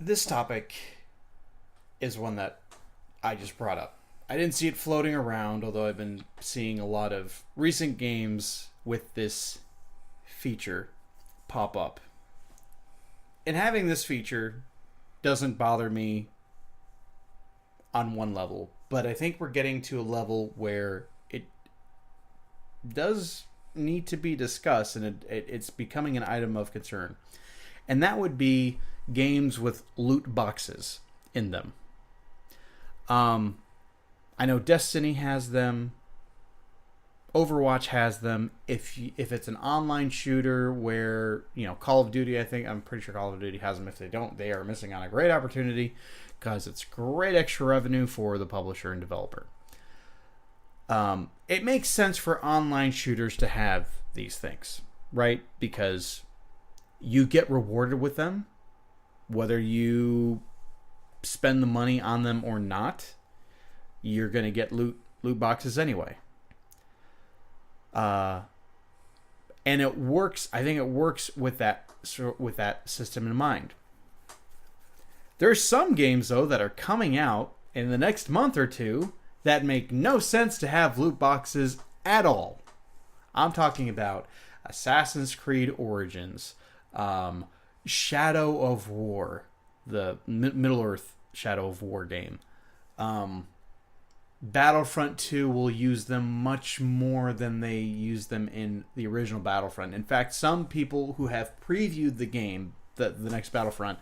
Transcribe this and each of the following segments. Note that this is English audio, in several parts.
This topic is one that I just brought up. I didn't see it floating around, although I've been seeing a lot of recent games with this feature pop up. And having this feature doesn't bother me on one level, but I think we're getting to a level where it does need to be discussed, and it's becoming an item of concern. And that would be games with loot boxes in them. I know Destiny has them. Overwatch has them. If it's an online shooter where, Call of Duty, I'm pretty sure Call of Duty has them. If they don't, they are missing on a great opportunity because it's great extra revenue for the publisher and developer. It makes sense for online shooters to have these things, right? Because you get rewarded with them, whether you spend the money on them or not. You're going to get loot boxes anyway. And it works. I think it works with that system in mind. There's some games though that are coming out in the next month or two that make no sense to have loot boxes at all. I'm talking about Assassin's Creed Origins, Shadow of War, the Middle-earth Shadow of War game. Battlefront 2 will use them much more than they use them in the original Battlefront. In fact, some people who have previewed the game, the next Battlefront,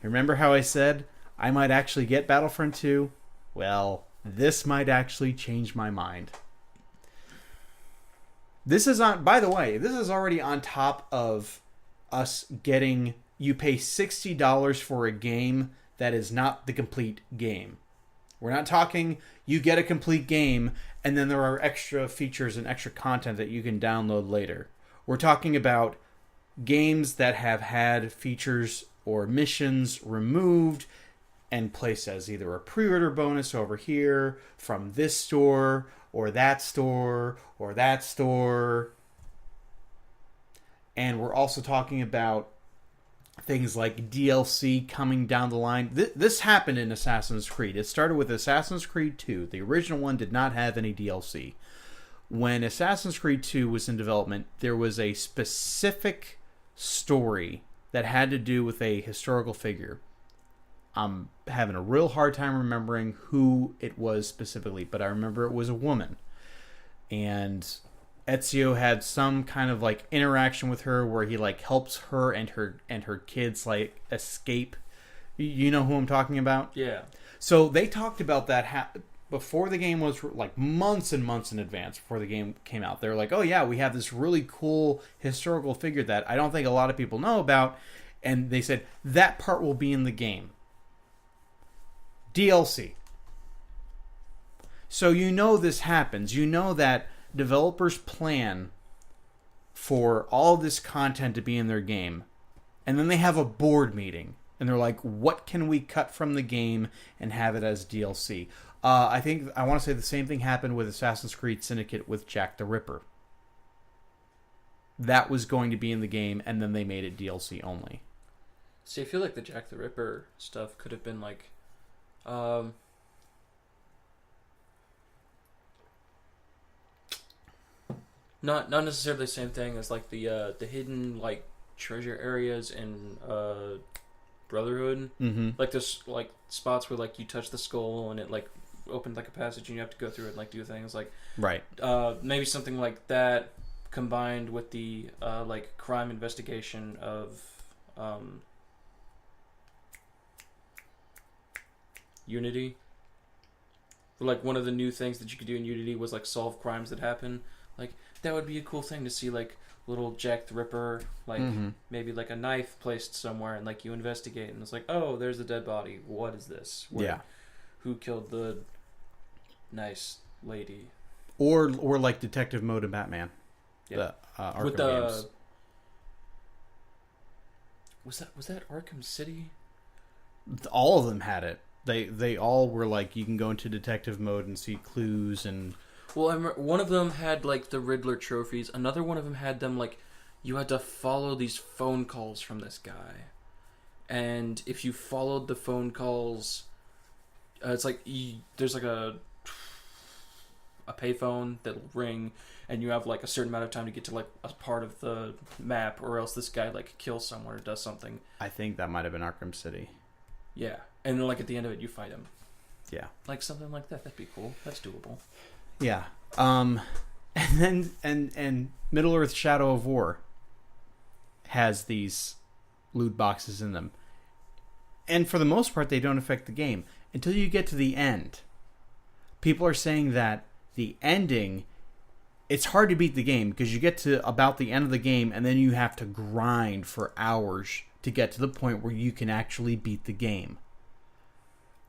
remember how I said I might actually get Battlefront 2? Well, this might actually change my mind. This is by the way, this is already on top of us getting, you pay $60 for a game that is not the complete game. We're not talking you get a complete game and then there are extra features and extra content that you can download later. We're talking about games that have had features or missions removed and placed as either a pre-order bonus over here from this store or that store or that store. And we're also talking about things like DLC coming down the line. This happened in Assassin's Creed. It started with Assassin's Creed 2. The original one did not have any DLC. When Assassin's Creed 2 was in development, there was a specific story that had to do with a historical figure. I'm having a real hard time remembering who it was specifically, but I remember it was a woman. And Ezio had some kind of interaction with her where he helps her and her kids escape. You know who I'm talking about? Yeah. So they talked about that before the game was months and months in advance before the game came out. They're like, oh yeah, we have this really cool historical figure that I don't think a lot of people know about, and they said that part will be in the game. DLC. So this happens. You know that developers plan for all this content to be in their game, and then they have a board meeting and they're like, what can we cut from the game and have it as DLC? I want to say the same thing happened with Assassin's Creed Syndicate with Jack the Ripper. That was going to be in the game, and then they made it DLC only. See, I feel like the Jack the Ripper stuff could have been not necessarily the same thing as the hidden treasure areas in Brotherhood. Mm-hmm. This spots where you touch the skull and it opened a passage and you have to go through it and do things right. Maybe something like that combined with the crime investigation of Unity. One of the new things that you could do in Unity was solve crimes that happen. That would be a cool thing to see, little Jack the Ripper, mm-hmm. maybe a knife placed somewhere, and you investigate, and it's oh, there's a dead body. What is this? Yeah. Who killed the nice lady? Or Detective Mode in Batman. Yeah. The Arkham with games. Was that Arkham City? All of them had it. They all were you can go into detective mode and see clues and. Well, I remember one of them had the Riddler trophies. Another one of them had them you had to follow these phone calls from this guy, and if you followed the phone calls, it's like there's like a payphone that'll ring, and you have like a certain amount of time to get to like a part of the map, or else this guy like kills someone or does something. I think that might have been Arkham City. Yeah, and then like at the end of it, you fight him. Yeah, like something like that. That'd be cool. That's doable. Yeah. And then and Middle Earth: Shadow of War has these loot boxes in them, and for the most part, they don't affect the game until you get to the end. People are saying that the ending, it's hard to beat the game because you get to about the end of the game and then you have to grind for hours to get to the point where you can actually beat the game.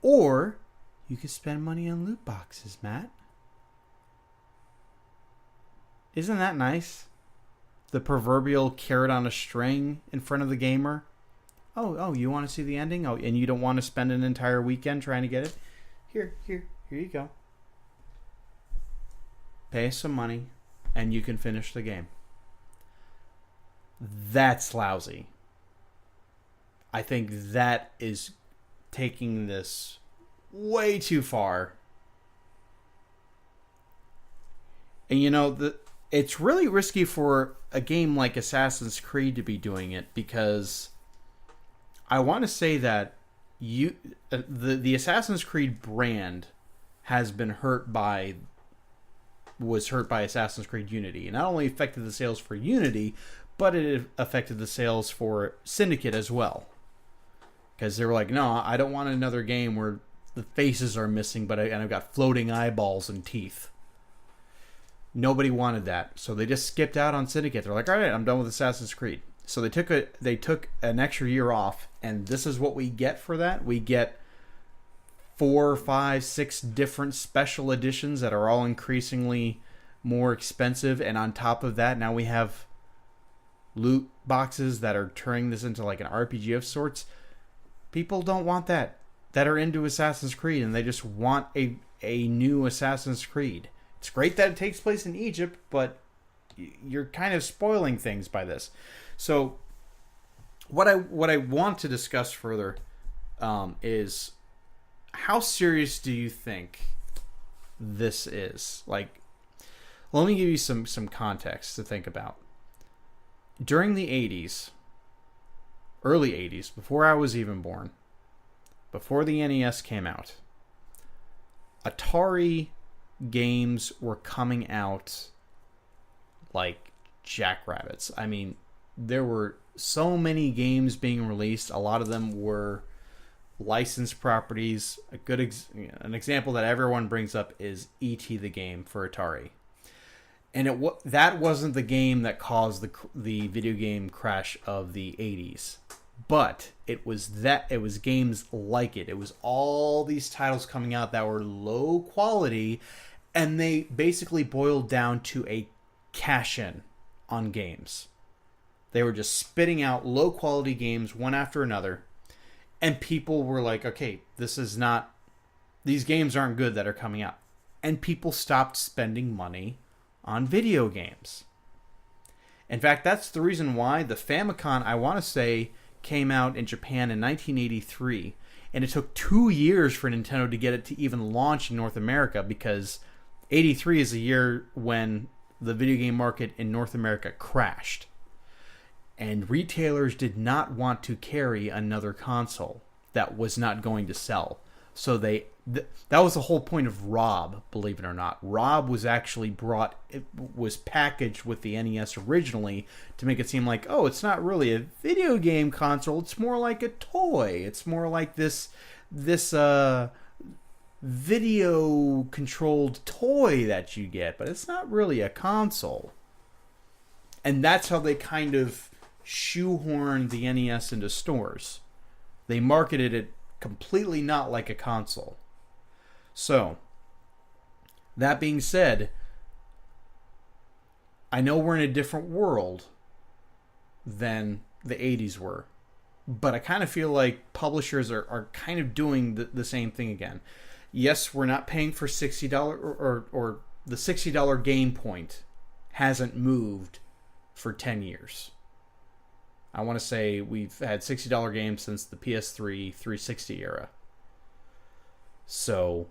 Or you can spend money on loot boxes, Matt. Isn't that nice? The proverbial carrot on a string in front of the gamer. Oh, you want to see the ending? Oh, and you don't want to spend an entire weekend trying to get it? Here you go. Pay some money, and you can finish the game. That's lousy. I think that is taking this way too far. And you know, it's really risky for a game like Assassin's Creed to be doing it, because I want to say that the Assassin's Creed brand was hurt by Assassin's Creed Unity. It not only affected the sales for Unity, but it affected the sales for Syndicate as well. Because they were like, no, I don't want another game where the faces are missing, and I've got floating eyeballs and teeth. Nobody wanted that, so they just skipped out on Syndicate. They're like, all right, I'm done with Assassin's Creed. So they took an extra year off, and this is what we get for that. We get 4, 5, 6 different special editions that are all increasingly more expensive, and on top of that, now we have loot boxes that are turning this into like an RPG of sorts. People don't want that are into Assassin's Creed, and they just want a new Assassin's Creed. It's great that it takes place in Egypt, but you're kind of spoiling things by this. So what I want to discuss further is, how serious do you think this is? Like, let me give you some context to think about. During the 80s, early 80s, before I was even born, before the NES came out, Atari games were coming out like jackrabbits. I mean, there were so many games being released. A lot of them were licensed properties. An example that everyone brings up is E.T. the game for Atari. And that wasn't the game that caused the video game crash of the 80s. But it was games like it. It was all these titles coming out that were low quality, and they basically boiled down to a cash-in on games. They were just spitting out low quality games one after another, and people were like, okay, these games aren't good that are coming out. And people stopped spending money on video games. In fact, that's the reason why the Famicom, I want to say, came out in Japan in 1983, and it took 2 years for Nintendo to get it to even launch in North America, because 83 is the year when the video game market in North America crashed. And retailers did not want to carry another console that was not going to sell. So that was the whole point of Rob, believe it or not. Rob was actually was packaged with the NES originally to make it seem like, oh, it's not really a video game console, it's more like a toy. It's more like this video controlled toy that you get, but it's not really a console. And that's how they kind of shoehorned the NES into stores. They marketed it completely not like a console. So, that being said, I know we're in a different world than the 80s were, but I kind of feel like publishers are kind of doing the same thing again. Yes, we're not paying for $60 or the $60 game point hasn't moved for 10 years. I want to say we've had $60 games since the PS3 360 era. So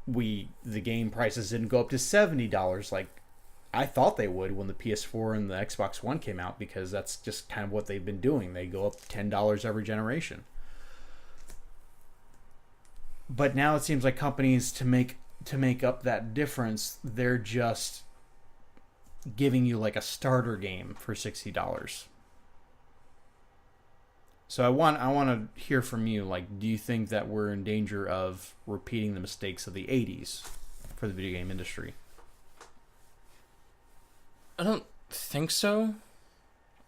the game prices didn't go up to $70 like I thought they would when the PS4 and the Xbox One came out, because that's just kind of what they've been doing. They go up $10 every generation. But now it seems like companies, to make up that difference, they're just giving you like a starter game for $60. So I want to hear from you. Like, do you think that we're in danger of repeating the mistakes of the 80s for the video game industry? I don't think so.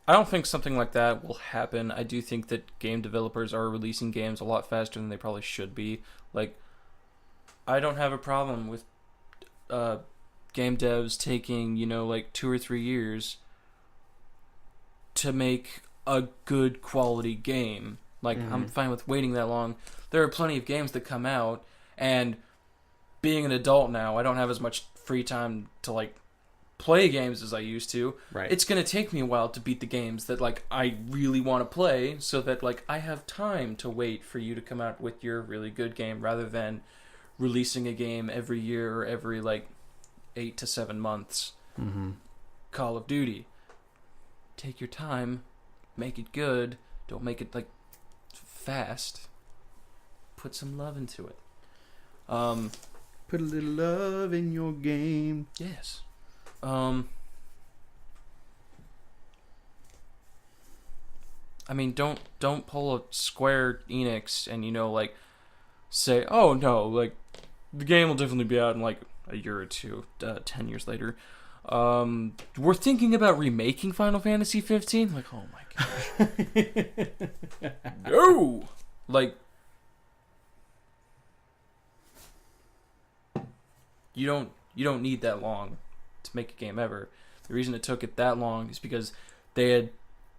I don't think something like that will happen. I do think that game developers are releasing games a lot faster than they probably should be. Like, I don't have a problem with game devs taking, like 2 or 3 years to make a good quality game. Like, I'm fine with waiting that long. There are plenty of games that come out, and being an adult now, I don't have as much free time to, like, play games as I used to. Right. It's going to take me a while to beat the games that, like, I really want to play, so that, like, I have time to wait for you to come out with your really good game, rather than releasing a game every year or every, like, 8 to 7 months. Mm-hmm. Call of Duty. Take your time. Make it good. Don't make it, like, fast. Put some love into it. Put a little love in your game. Yes. I mean, don't pull a Square Enix and, like, say, oh no, like, the game will definitely be out in, like, a year or two, 10 years later. We're thinking about remaking Final Fantasy 15. Like, oh my gosh. No! Like, you don't need that long to make a game ever. The reason it took it that long is because they had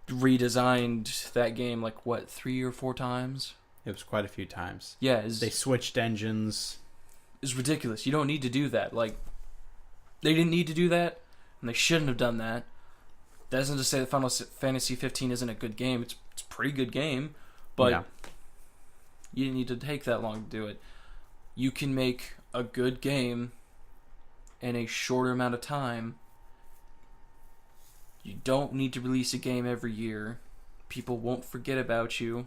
redesigned that game, like, what, 3 or 4 times? It was quite a few times. Yeah. They switched engines. It's ridiculous. You don't need to do that. Like, they didn't need to do that, and they shouldn't have done that. That isn't to say that Final Fantasy 15 isn't a good game. It's a pretty good game, but Yeah. you didn't need to take that long to do it. You can make a good game in a shorter amount of time. You don't need to release a game every year. People won't forget about you,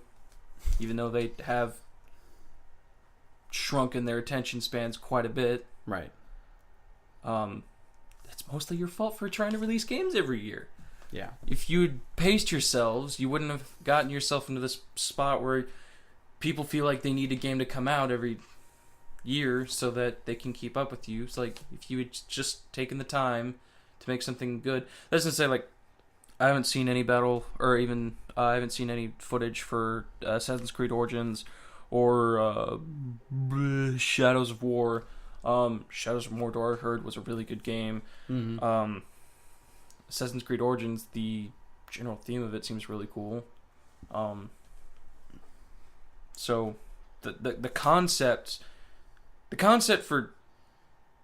even though they have shrunken their attention spans quite a bit. Right. That's mostly your fault for trying to release games every year. Yeah. If you'd paced yourselves, you wouldn't have gotten yourself into this spot where people feel like they need a game to come out every year so that they can keep up with you. It's like, if you had just taken the time to make something good. That doesn't say, like, I haven't seen any battle, or even I haven't seen any footage for Assassin's Creed Origins or Shadows of War. Shadows of Mordor, I heard, was a really good game. Mm-hmm. Assassin's Creed Origins, the general theme of it seems really cool. So the concept for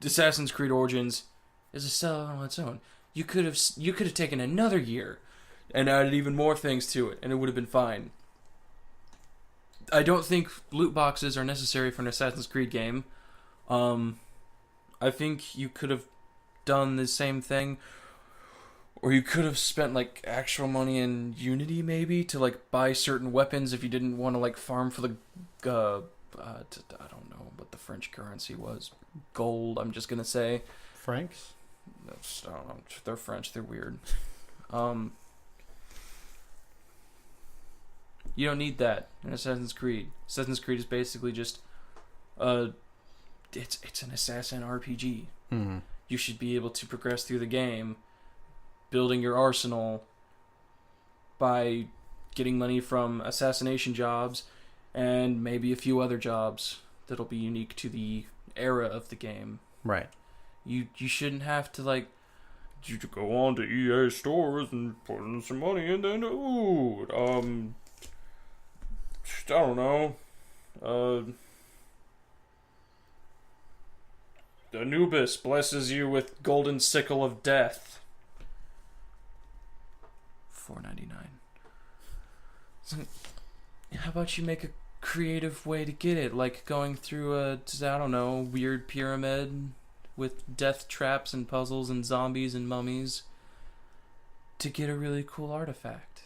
Assassin's Creed Origins is a sell on its own. You could have taken another year and added even more things to it, and it would have been fine. I don't think loot boxes are necessary for an Assassin's Creed game. I think you could have done the same thing, or you could have spent, like, actual money in Unity, maybe, to, like, buy certain weapons if you didn't want to, like, farm for the, I don't know what the French currency was. Gold, I'm just gonna say. Franks? I don't know. They're French. They're weird. You don't need that in Assassin's Creed. Assassin's Creed is basically just, it's an assassin RPG. Mm-hmm. You should be able to progress through the game, building your arsenal by getting money from assassination jobs and maybe a few other jobs that'll be unique to the era of the game. Right. You shouldn't have to, like, you go on to EA stores and put in some money and then, I don't know, Anubis blesses you with golden sickle of death. $4.99. So, how about you make a creative way to get it, like going through a, I don't know, weird pyramid with death traps and puzzles and zombies and mummies to get a really cool artifact.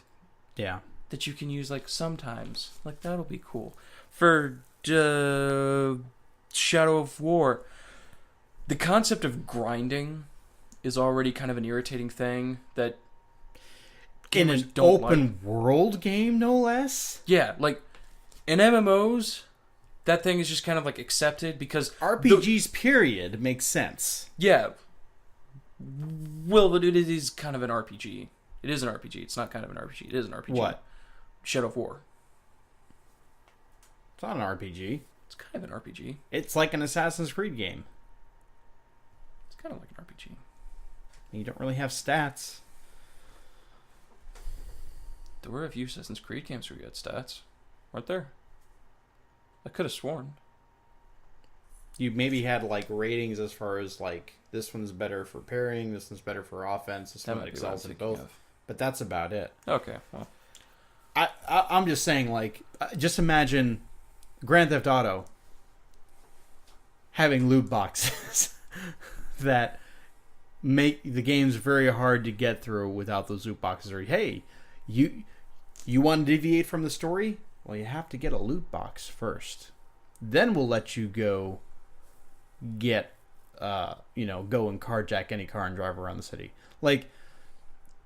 Yeah. That you can use like sometimes. Like that'll be cool. For Shadow of War, the concept of grinding is already kind of an irritating thing that in an open world game, no less. Yeah, like in MMOs, that thing is just kind of like accepted because RPGs period makes sense. Yeah. Well, but it is kind of an RPG. It is an RPG. It's not kind of an RPG. It is an RPG. What? Shadow of War. It's not an RPG. It's kind of an RPG. It's like an Assassin's Creed game. It's kind of like an RPG. You don't really have stats. There were a few Assassin's Creed games where you had stats. Weren't there? I could have sworn. You maybe had like ratings as far as like this one's better for parrying, this one's better for offense, this one excels in both. But that's about it. Okay. Well. I'm just saying, like, just imagine Grand Theft Auto having loot boxes that make the games very hard to get through without those loot boxes. Or hey, you want to deviate from the story? Well, you have to get a loot box first. Then we'll let you go get, go and carjack any car and drive around the city. Like,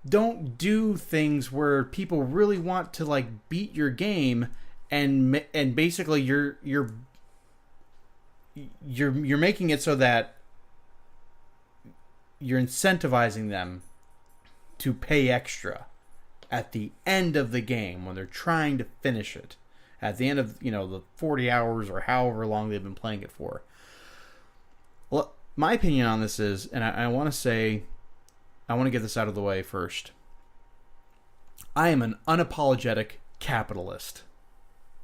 don't do things where people really want to like beat your game and basically you're making it so that you're incentivizing them to pay extra at the end of the game when they're trying to finish it. At the end of, the 40 hours or however long they've been playing it for. Well, my opinion on this is, and I want to get this out of the way first. I am an unapologetic capitalist.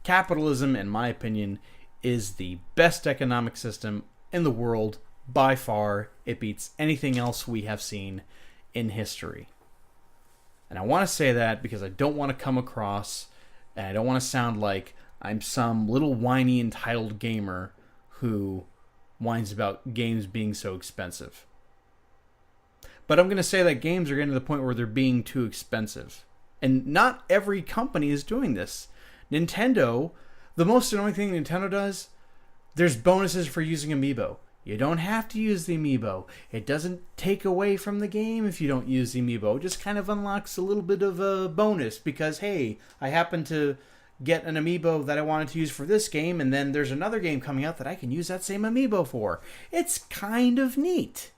Capitalism, in my opinion, is the best economic system in the world by far. It beats anything else we have seen in history. And I want to say that because I don't want to come across, and I don't want to sound like I'm some little whiny entitled gamer who whines about games being so expensive. But I'm going to say that games are getting to the point where they're being too expensive. And not every company is doing this. Nintendo, the most annoying thing Nintendo does, there's bonuses for using Amiibo. You don't have to use the Amiibo. It doesn't take away from the game if you don't use the Amiibo. It just kind of unlocks a little bit of a bonus because, hey, I happen to get an Amiibo that I wanted to use for this game, and then there's another game coming out that I can use that same Amiibo for. It's kind of neat.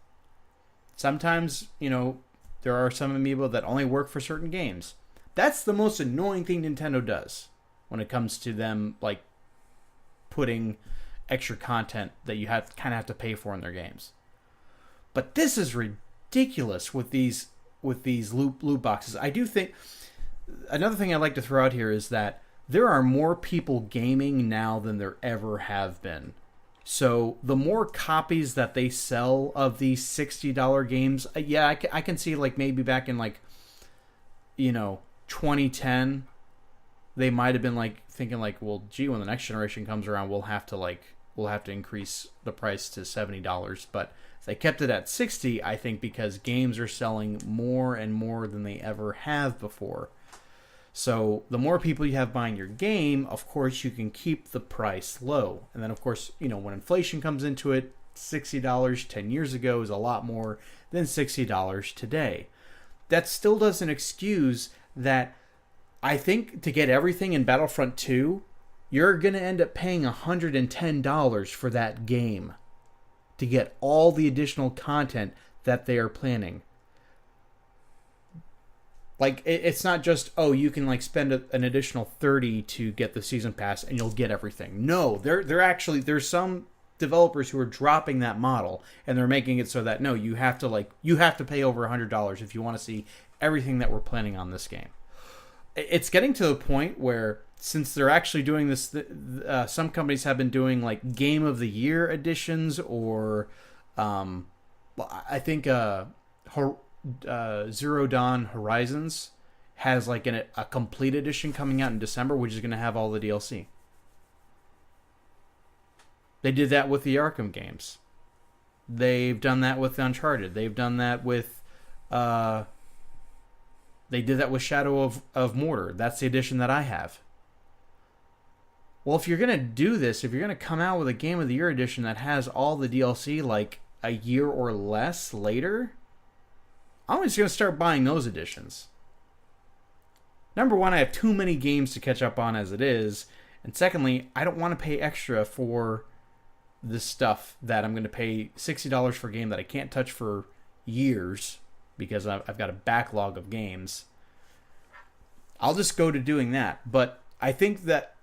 Sometimes, there are some Amiibo that only work for certain games. That's the most annoying thing Nintendo does when it comes to them, like, putting extra content that you kind of have to pay for in their games. But this is ridiculous with these loot boxes. I do think another thing I'd like to throw out here is that there are more people gaming now than there ever have been. So the more copies that they sell of these $60 games, I can see like maybe back in 2010, they might have been like thinking like, well, gee, when the next generation comes around, we'll have to increase the price to $70. But they kept it at 60, I think, because games are selling more and more than they ever have before. So the more people you have buying your game, of course, you can keep the price low. And then, of course, when inflation comes into it, $60 10 years ago is a lot more than $60 today. That still doesn't excuse that. I think to get everything in Battlefront 2, you're going to end up paying $110 for that game to get all the additional content that they are planning. Like, it's not just, you can spend an additional $30 to get the season pass and you'll get everything. No, there's some developers who are dropping that model and they're making it so that no, you have to pay over $100 if you want to see everything that we're planning on this game. It's getting to the point where, since they're actually doing this, some companies have been doing like Game of the Year editions, or I think Zero Dawn Horizons has like a complete edition coming out in December, which is going to have all the DLC. They did that with the Arkham games. They've done that with Uncharted. They've done that with they did that with Shadow of Mordor. That's the edition that I have. Well, if you're going to do this, if you're going to come out with a Game of the Year edition that has all the DLC like a year or less later, I'm just going to start buying those editions. Number one, I have too many games to catch up on as it is. And secondly, I don't want to pay extra for this stuff that I'm going to pay $60 for a game that I can't touch for years because I've got a backlog of games. I'll just go to doing that. But I think that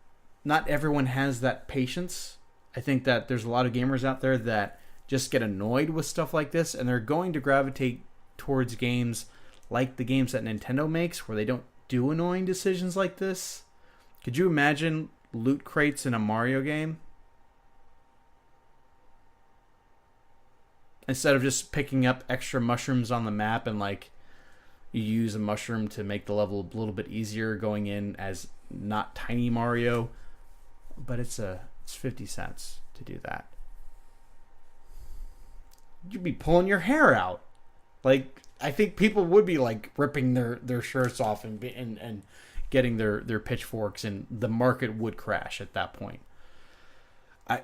not everyone has that patience. I think that there's a lot of gamers out there that just get annoyed with stuff like this, and they're going to gravitate towards games like the games that Nintendo makes, where they don't do annoying decisions like this. Could you imagine loot crates in a Mario game? Instead of just picking up extra mushrooms on the map and like you use a mushroom to make the level a little bit easier going in as not Tiny Mario, but it's 50 cents to do that. You'd be pulling your hair out. Like, I think people would be like ripping their shirts off and getting their pitchforks, and the market would crash at that point.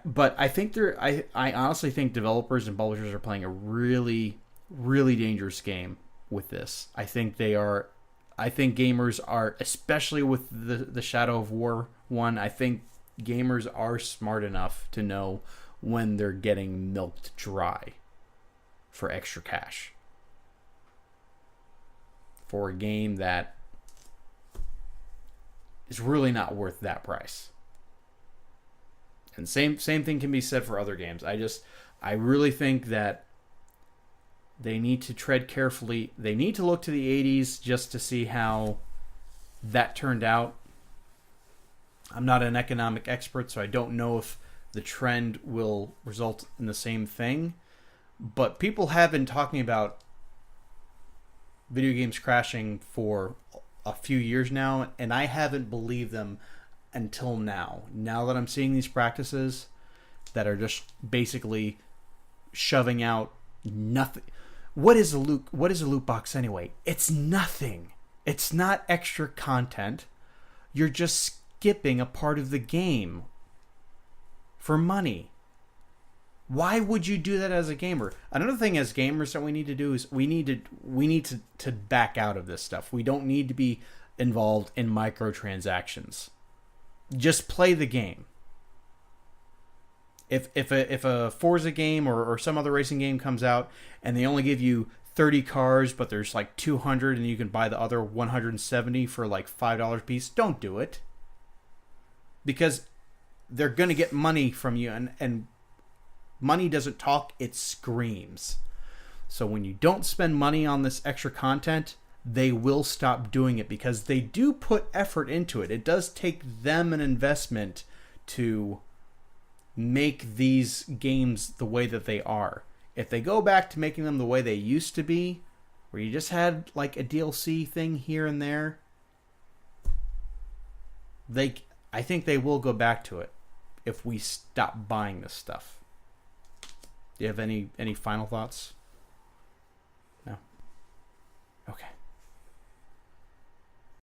But I think I honestly think developers and publishers are playing a really, really dangerous game with this. I think gamers are, especially with the Shadow of War one, I think gamers are smart enough to know when they're getting milked dry for extra cash for a game that is really not worth that price. And same thing can be said for other games. I really think that they need to tread carefully. They need to look to the 80s just to see how that turned out. I'm not an economic expert, so I don't know if the trend will result in the same thing. But people have been talking about video games crashing for a few years now, and I haven't believed them until now. Now that I'm seeing these practices that are just basically shoving out nothing. What is a loot box anyway? It's nothing. It's not extra content. You're just skipping a part of the game for money. Why would you do that as a gamer? Another thing as gamers that we need to do is we need to back out of this stuff. We don't need to be involved in microtransactions. Just play the game. If a Forza game or some other racing game comes out and they only give you 30 cars, but there's like 200 and you can buy the other 170 for like $5 a piece, don't do it. Because they're going to get money from you, and money doesn't talk, it screams. So when you don't spend money on this extra content, they will stop doing it because they do put effort into it. It does take them an investment to make these games the way that they are. If they go back to making them the way they used to be, where you just had like a DLC thing here and there, I think they will go back to it if we stop buying this stuff. Do you have any final thoughts? No? Okay.